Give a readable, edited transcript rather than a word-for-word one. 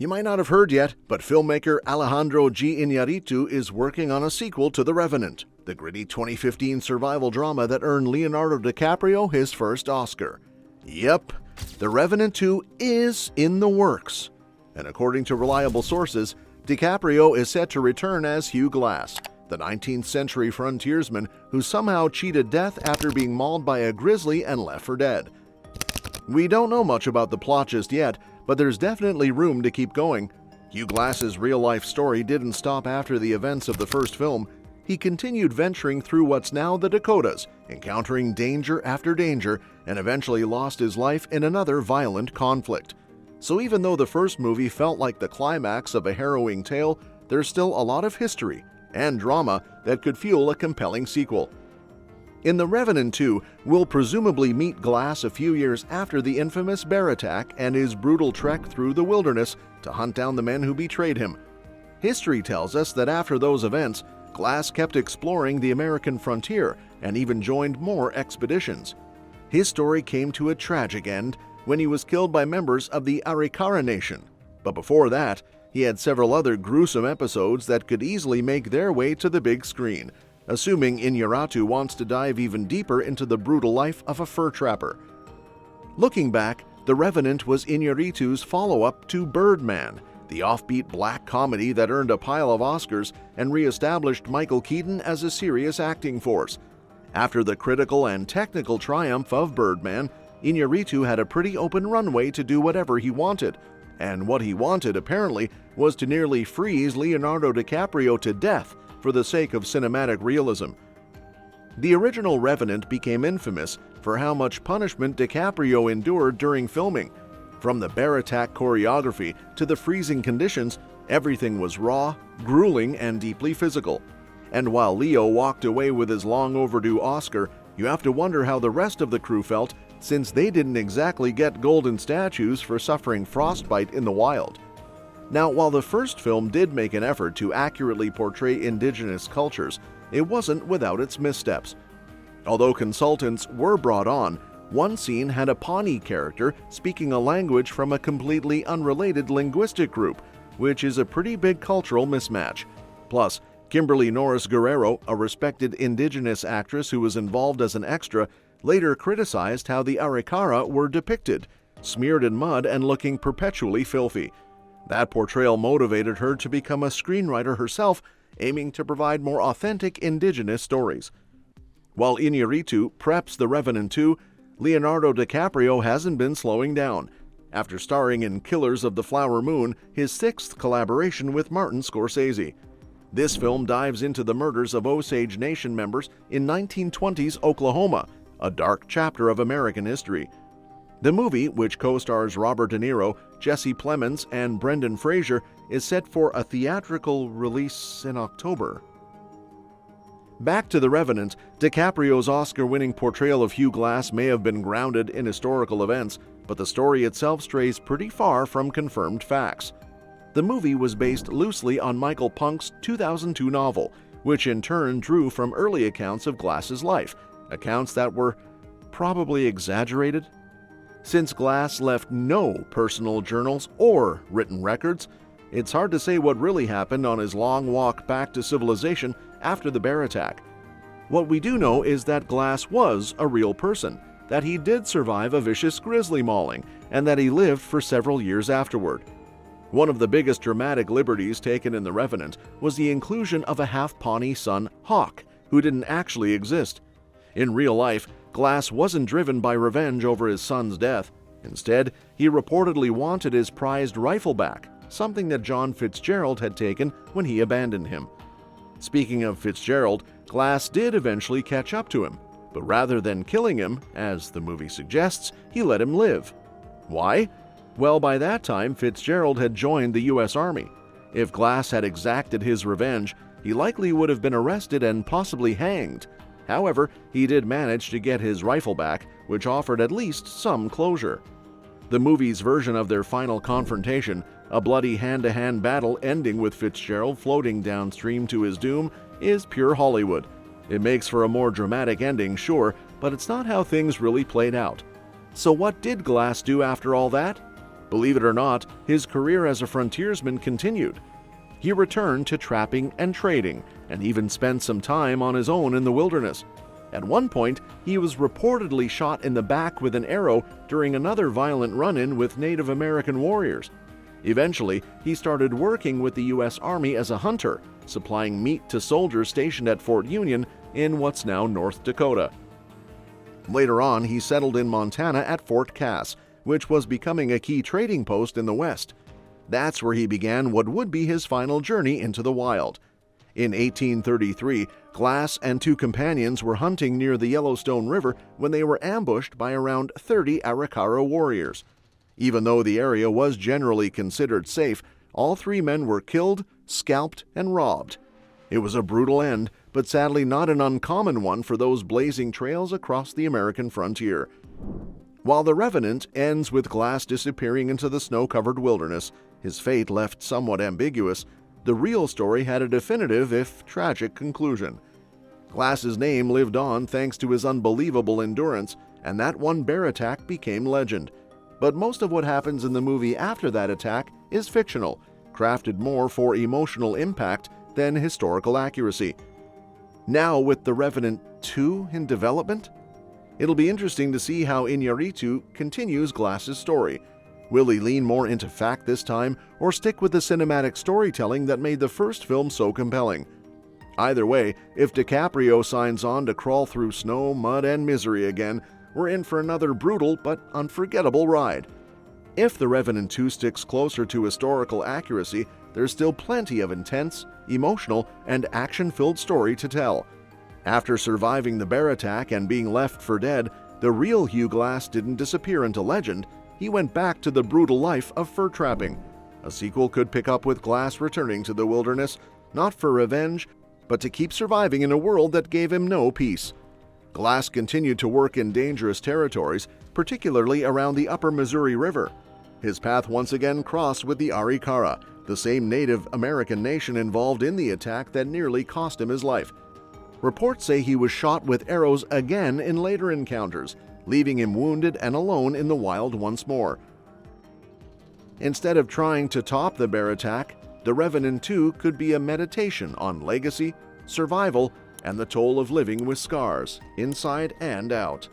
You might not have heard yet, but filmmaker Alejandro G. Iñárritu is working on a sequel to The Revenant, the gritty 2015 survival drama that earned Leonardo DiCaprio his first Oscar. Yep, The Revenant 2 is in the works. And according to reliable sources, DiCaprio is set to return as Hugh Glass, the 19th century frontiersman who somehow cheated death after being mauled by a grizzly and left for dead. We don't know much about the plot just yet, but there's definitely room to keep going. Hugh Glass's real-life story didn't stop after the events of the first film. He continued venturing through what's now the Dakotas, encountering danger after danger, and eventually lost his life in another violent conflict. So even though the first movie felt like the climax of a harrowing tale, there's still a lot of history and drama that could fuel a compelling sequel. In The Revenant 2, we'll presumably meet Glass a few years after the infamous bear attack and his brutal trek through the wilderness to hunt down the men who betrayed him. History tells us that after those events, Glass kept exploring the American frontier and even joined more expeditions. His story came to a tragic end when he was killed by members of the Arikara Nation. But before that, he had several other gruesome episodes that could easily make their way to the big screen, assuming Iñárritu wants to dive even deeper into the brutal life of a fur trapper. Looking back, The Revenant was Iñárritu's follow-up to Birdman, the offbeat black comedy that earned a pile of Oscars and re-established Michael Keaton as a serious acting force. After the critical and technical triumph of Birdman, Iñárritu had a pretty open runway to do whatever he wanted, and what he wanted, apparently, was to nearly freeze Leonardo DiCaprio to death for the sake of cinematic realism. The original Revenant became infamous for how much punishment DiCaprio endured during filming. From the bear attack choreography to the freezing conditions, everything was raw, grueling, and deeply physical. And while Leo walked away with his long overdue Oscar, you have to wonder how the rest of the crew felt, since they didn't exactly get golden statues for suffering frostbite in the wild. Now, while the first film did make an effort to accurately portray indigenous cultures, it wasn't without its missteps. Although consultants were brought on, one scene had a Pawnee character speaking a language from a completely unrelated linguistic group, which is a pretty big cultural mismatch. Plus, Kimberly Norris Guerrero, a respected indigenous actress who was involved as an extra, later criticized how the Arikara were depicted, smeared in mud and looking perpetually filthy. That portrayal motivated her to become a screenwriter herself, aiming to provide more authentic indigenous stories. While Iñárritu preps The Revenant 2, Leonardo DiCaprio hasn't been slowing down. After starring in Killers of the Flower Moon, his sixth collaboration with Martin Scorsese. This film dives into the murders of Osage Nation members in 1920s Oklahoma, a dark chapter of American history. The movie, which co-stars Robert De Niro, Jesse Plemons, and Brendan Fraser, is set for a theatrical release in October. Back to The Revenant, DiCaprio's Oscar-winning portrayal of Hugh Glass may have been grounded in historical events, but the story itself strays pretty far from confirmed facts. The movie was based loosely on Michael Punk's 2002 novel, which in turn drew from early accounts of Glass's life, accounts that were probably exaggerated. Since Glass left no personal journals or written records, it's hard to say what really happened on his long walk back to civilization after the bear attack. What we do know is that Glass was a real person, that he did survive a vicious grizzly mauling, and that he lived for several years afterward. One of the biggest dramatic liberties taken in The Revenant was the inclusion of a half-Pawnee son, Hawk, who didn't actually exist. In real life, Glass wasn't driven by revenge over his son's death. Instead, he reportedly wanted his prized rifle back, something that John Fitzgerald had taken when he abandoned him. Speaking of Fitzgerald, Glass did eventually catch up to him, but rather than killing him, as the movie suggests, he let him live. Why? Well, by that time, Fitzgerald had joined the U.S. Army. If Glass had exacted his revenge, he likely would have been arrested and possibly hanged. However, he did manage to get his rifle back, which offered at least some closure. The movie's version of their final confrontation, a bloody hand-to-hand battle ending with Fitzgerald floating downstream to his doom, is pure Hollywood. It makes for a more dramatic ending, sure, but it's not how things really played out. So what did Glass do after all that? Believe it or not, his career as a frontiersman continued. He returned to trapping and trading, and even spent some time on his own in the wilderness. At one point, he was reportedly shot in the back with an arrow during another violent run-in with Native American warriors. Eventually, he started working with the U.S. Army as a hunter, supplying meat to soldiers stationed at Fort Union in what's now North Dakota. Later on, he settled in Montana at Fort Cass, which was becoming a key trading post in the West. That's where he began what would be his final journey into the wild. In 1833, Glass and two companions were hunting near the Yellowstone River when they were ambushed by around 30 Arikara warriors. Even though the area was generally considered safe, all three men were killed, scalped, and robbed. It was a brutal end, but sadly not an uncommon one for those blazing trails across the American frontier. While The Revenant ends with Glass disappearing into the snow-covered wilderness, his fate left somewhat ambiguous, the real story had a definitive, if tragic, conclusion. Glass's name lived on thanks to his unbelievable endurance, and that one bear attack became legend. But most of what happens in the movie after that attack is fictional, crafted more for emotional impact than historical accuracy. Now with The Revenant 2 in development, it'll be interesting to see how Iñárritu continues Glass's story. Will he lean more into fact this time, or stick with the cinematic storytelling that made the first film so compelling? Either way, if DiCaprio signs on to crawl through snow, mud, and misery again, we're in for another brutal but unforgettable ride. If The Revenant 2 sticks closer to historical accuracy, there's still plenty of intense, emotional, and action-filled story to tell. After surviving the bear attack and being left for dead, the real Hugh Glass didn't disappear into legend. He went back to the brutal life of fur trapping. A sequel could pick up with Glass returning to the wilderness, not for revenge, but to keep surviving in a world that gave him no peace. Glass continued to work in dangerous territories, particularly around the upper Missouri River. His path once again crossed with the Arikara, the same Native American nation involved in the attack that nearly cost him his life. Reports say he was shot with arrows again in later encounters, leaving him wounded and alone in the wild once more. Instead of trying to top the bear attack, The Revenant 2 could be a meditation on legacy, survival, and the toll of living with scars, inside and out.